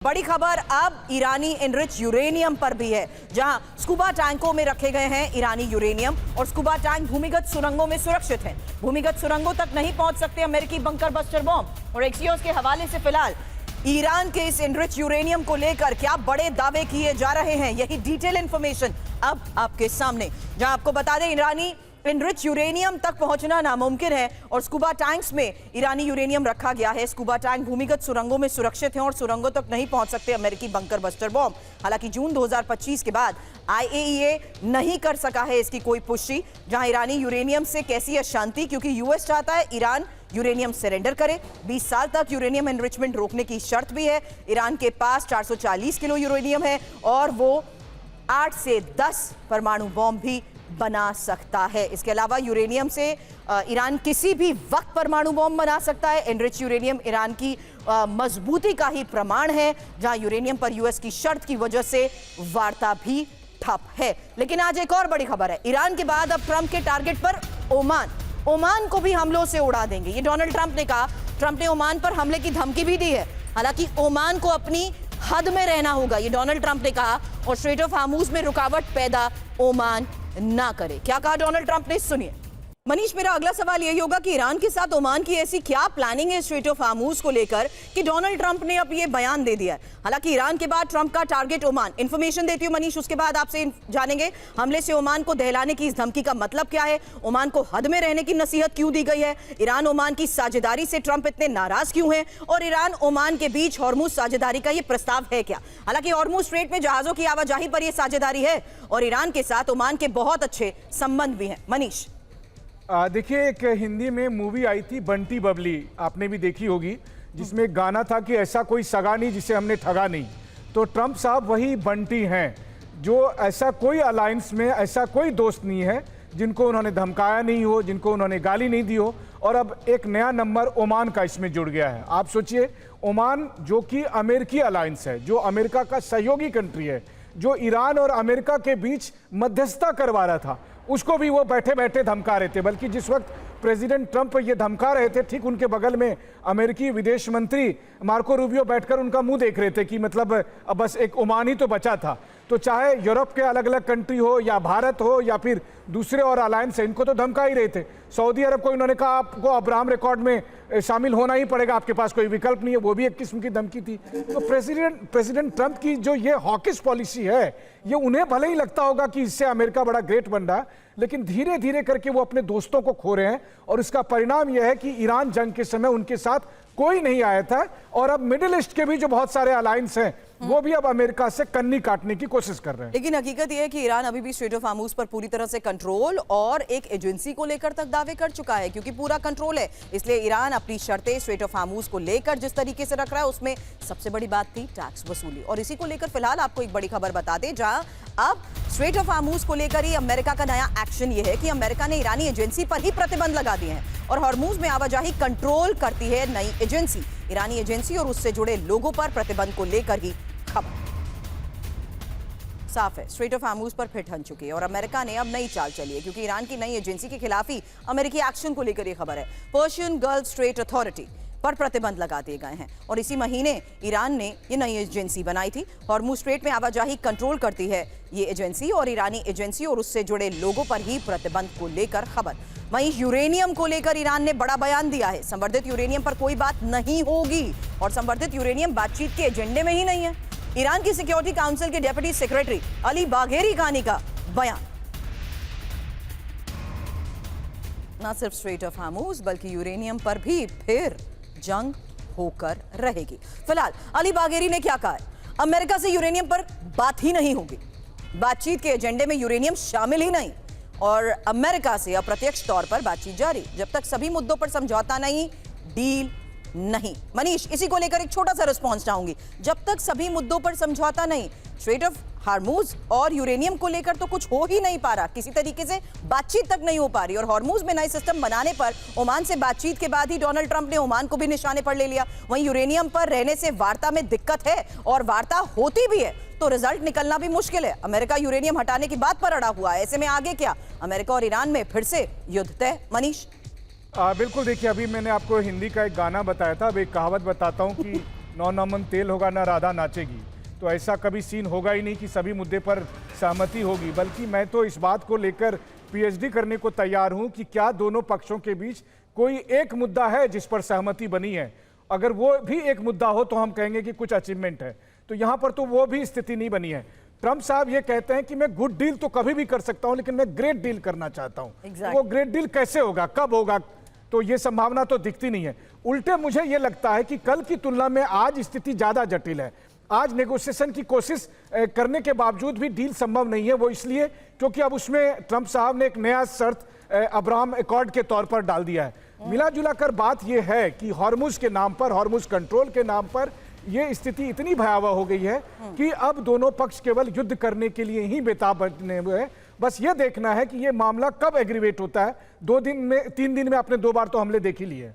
बड़ी खबर अब ईरानी एनरिच यूरेनियम पर भी है, जहां स्कूबा टैंकों में रखे गए हैं ईरानी यूरेनियम और स्कूबा टैंक भूमिगत सुरंगों में सुरक्षित हैं। भूमिगत सुरंगों तक नहीं पहुंच सकते अमेरिकी बंकर बस्टर बॉम्ब। और एक्सियोस के हवाले से फिलहाल ईरान के इस एनरिच यूरेनियम को लेकर क्या बड़े दावे किए जा रहे हैं, यही डिटेल इंफॉर्मेशन अब आपके सामने, जहां आपको बता दें ईरानी एनरिच यूरेनियम तक पहुंचना नामुमकिन है और स्कूबा टैंक्स में ईरानी यूरेनियम रखा गया है। स्कूबा टैंक भूमिगत सुरंगों में सुरक्षित हैं और सुरंगों तक नहीं पहुंच सकते अमेरिकी बंकर बस्टर बॉम्ब। हालांकि जून 2025 के बाद IAEA नहीं कर सका है इसकी कोई पुष्टि। जहां ईरानी यूरेनियम से कैसी अशांति, क्योंकि यूएस चाहता है ईरान यूरेनियम सरेंडर करे। 20 साल तक यूरेनियम एनरिचमेंट रोकने की शर्त भी है। ईरान के पास 440 किलो यूरेनियम है और वो 8 से 10 परमाणु बॉम्ब भी बना सकता है। इसके अलावा यूरेनियम से ईरान किसी भी वक्त परमाणु बॉम्ब बना सकता है। एनरिच यूरेनियम ईरान की मजबूती का ही प्रमाण है, जहां यूरेनियम पर यूएस की शर्त की वजह से वार्ता भी ठप है। लेकिन आज एक और बड़ी खबर है, ईरान के बाद अब ट्रंप के टारगेट पर ओमान को भी हमलों से उड़ा देंगे, ये डोनाल्ड ट्रंप ने कहा। ट्रंप ने ओमान पर हमले की धमकी भी दी है। हालांकि ओमान को अपनी हद में रहना होगा, ये डोनाल्ड ट्रंप ने कहा, और स्ट्रेट ऑफ हार्मूज में रुकावट पैदा ओमान ना करे। क्या कहा डोनाल्ड ट्रंप ने, सुनिए। मनीष, मेरा अगला सवाल यही होगा कि ईरान के साथ ओमान की ऐसी क्या प्लानिंग है स्ट्रेट ऑफ हार्मूज को लेकर कि डोनाल्ड ट्रंप ने अब ये बयान दे दिया है। हालांकि ईरान के बाद ट्रंप का टारगेट ओमान। इंफॉर्मेशन देती हूं मनीष, उसके बाद आपसे जानेंगे हमले से ओमान को दहलाने की इस धमकी का मतलब क्या है, ओमान को हद में रहने की नसीहत क्यों दी गई है, ईरान ओमान की साझेदारी से ट्रंप इतने नाराज क्यों है, और ईरान ओमान के बीच हॉर्मूज साझेदारी का ये प्रस्ताव है क्या। हालांकि हॉर्मूज स्ट्रेट में जहाजों की आवाजाही पर यह साझेदारी है और ईरान के साथ ओमान के बहुत अच्छे संबंध भी हैं। मनीष, देखिए, एक हिंदी में मूवी आई थी बंटी बबली, आपने भी देखी होगी, जिसमें गाना था कि ऐसा कोई सगा नहीं जिसे हमने ठगा नहीं। तो ट्रंप साहब वही बंटी हैं, जो ऐसा कोई अलायंस में ऐसा कोई दोस्त नहीं है जिनको उन्होंने धमकाया नहीं हो, जिनको उन्होंने गाली नहीं दी हो। और अब एक नया नंबर ओमान का इसमें जुड़ गया है। आप सोचिए, ओमान जो कि अमेरिकी अलायंस है, जो अमेरिका का सहयोगी कंट्री है, जो ईरान और अमेरिका के बीच मध्यस्थता करवा रहा था, उसको भी वो बैठे बैठे धमका रहे थे। बल्कि जिस वक्त प्रेसिडेंट ट्रंप ये धमका रहे थे, ठीक उनके बगल में अमेरिकी विदेश मंत्री मार्को रूबियो बैठकर उनका मुंह देख रहे थे कि मतलब अब बस एक ओमान ही तो बचा था। तो चाहे यूरोप के अलग अलग कंट्री हो या भारत हो या फिर दूसरे और अलायंस है, इनको तो धमका ही रहे थे। सऊदी अरब को इन्होंने कहा आपको अब्राहम रिकॉर्ड में शामिल होना ही पड़ेगा, आपके पास कोई विकल्प नहीं है, वो भी एक किस्म की धमकी थी। तो प्रेसिडेंट ट्रंप की जो ये हॉकिश पॉलिसी है, ये उन्हें भले ही लगता होगा कि इससे अमेरिका बड़ा ग्रेट बन रहा है, लेकिन धीरे धीरे करके वो अपने दोस्तों को खो रहे हैं। और इसका परिणाम यह है कि ईरान जंग के समय उनके साथ कोई नहीं आया था, और अब मिडिल ईस्ट के भी जो बहुत सारे अलायंस हैं वो भी अब अमेरिका से कन्नी काटने की कोशिश कर रहे हैं। लेकिन हकीकत यह है कि ईरान अभी भी स्ट्रेट ऑफ हार्मूज पर पूरी तरह से कंट्रोल और एक एजेंसी को लेकर तक दावे कर चुका है, क्योंकि पूरा कंट्रोल है। इसलिए ईरान अपनी शर्तें स्ट्रेट ऑफ हार्मूज को लेकर जिस तरीके से रख रहा है, उसमें सबसे बड़ी बात थी टैक्स वसूली। और इसी को लेकर फिलहाल आपको एक बड़ी खबर बता दें, जहां अब स्ट्रेट ऑफ हार्मूज को लेकर ही अमेरिका का नया एक्शन यह है कि अमेरिका ने ईरानी एजेंसी पर ही प्रतिबंध लगा दिए हैं और हॉर्मूज में आवाजाही कंट्रोल करती है नई एजेंसी। ईरानी एजेंसी और उससे जुड़े लोगों पर प्रतिबंध को लेकर ही खबर साफ है, स्ट्रेट ऑफ हार्मूज पर फिर ठन चुकी है और अमेरिका ने अब नई चाल चली है, क्योंकि ईरान की नई एजेंसी के खिलाफ ही अमेरिकी एक्शन को लेकर यह खबर है। पर्शियन गल्फ स्ट्रेट अथॉरिटी पर प्रतिबंध लगा दिए गए हैं और इसी महीने ईरान ने ये नई एजेंसी बनाई थी। हॉर्मूज स्ट्रेट में आवाजाही कंट्रोल करती है ये एजेंसी और ईरानी एजेंसी और उससे जुड़े लोगों पर ही प्रतिबंध को लेकर खबर। वहीं यूरेनियम को लेकर ईरान ने बड़ा बयान दिया है, संवर्धित यूरेनियम पर कोई बात नहीं होगी और संवर्धित यूरेनियम बातचीत के एजेंडे में ही नहीं है। ईरान की सिक्योरिटी काउंसिल के डेप्यूटी सेक्रेटरी अली बाघेरी खानी का बयान। न सिर्फ स्ट्रेट ऑफ हार्मूज बल्कि यूरेनियम पर भी फिर जंग होकर रहेगी। फिलहाल अली बाघेरी ने क्या कहा है, अमेरिका से यूरेनियम पर बात ही नहीं होगी, बातचीत के एजेंडे में यूरेनियम शामिल ही नहीं और अमेरिका से अप्रत्यक्ष तौर पर बातचीत जारी जब तक सभी मुद्दों पर समझौता नहीं, डील नहीं। मनीष, इसी को लेकर एक छोटा सा रिस्पॉन्स चाहूंगी। जब तक सभी मुद्दों पर समझौता नहीं, स्ट्रेट ऑफ हार्मूज और यूरेनियम को लेकर तो कुछ हो ही नहीं पा रहा, किसी तरीके से बातचीत तक नहीं हो पा रही। और हार्मूज में नए सिस्टम बनाने पर ओमान से बातचीत के बाद ही डोनाल्ड ट्रंप ने ओमान को भी निशाने पर ले लिया। वहीं यूरेनियम पर रहने से वार्ता में दिक्कत है और वार्ता होती भी है तो रिजल्ट निकलना भी मुश्किल है। अमेरिका यूरेनियम हटाने की बात पर अड़ा हुआ है, ऐसे में आगे क्या, अमेरिका और ईरान में फिर से युद्ध तय। मनीष, बिल्कुल, देखिए, अभी मैंने आपको हिंदी का एक गाना बताया था, अब एक कहावत बताता हूँ कि नौ नमन तेल होगा ना राधा नाचेगी। तो ऐसा कभी सीन होगा ही नहीं कि सभी मुद्दे पर सहमति होगी, बल्कि मैं तो इस बात को लेकर पीएचडी करने को तैयार हूं कि क्या दोनों पक्षों के बीच कोई एक मुद्दा है जिस पर सहमति बनी है। अगर वो भी एक मुद्दा हो तो हम कहेंगे कि कुछ अचीवमेंट है। तो यहां पर तो वो भी स्थिति नहीं बनी है। ट्रंप साहब ये कहते हैं कि मैं गुड डील तो कभी भी कर सकता हूं, लेकिन मैं ग्रेट डील करना चाहता हूं। वो ग्रेट डील कैसे होगा, कब होगा, तो ये संभावना तो दिखती नहीं है। उल्टे मुझे ये लगता है कि कल की तुलना में आज स्थिति ज्यादा जटिल है। आज नेगोशिएशन की कोशिश करने के बावजूद भी डील संभव नहीं है। वो इसलिए क्योंकि अब उसमें ट्रंप साहब ने एक नया शर्त अब्राहम अकॉर्ड के तौर पर डाल दिया है। मिला जुला कर बात यह है कि हॉर्मुज के नाम पर, हॉर्मुज कंट्रोल के नाम पर यह स्थिति इतनी भयावह हो गई है कि अब दोनों पक्ष केवल युद्ध करने के लिए ही बेताब बने हुए हैं। बस ये देखना है कि यह मामला कब एग्रीवेट होता है। 2 दिन में, 3 दिन में आपने 2 बार तो हमले देख ही लिए।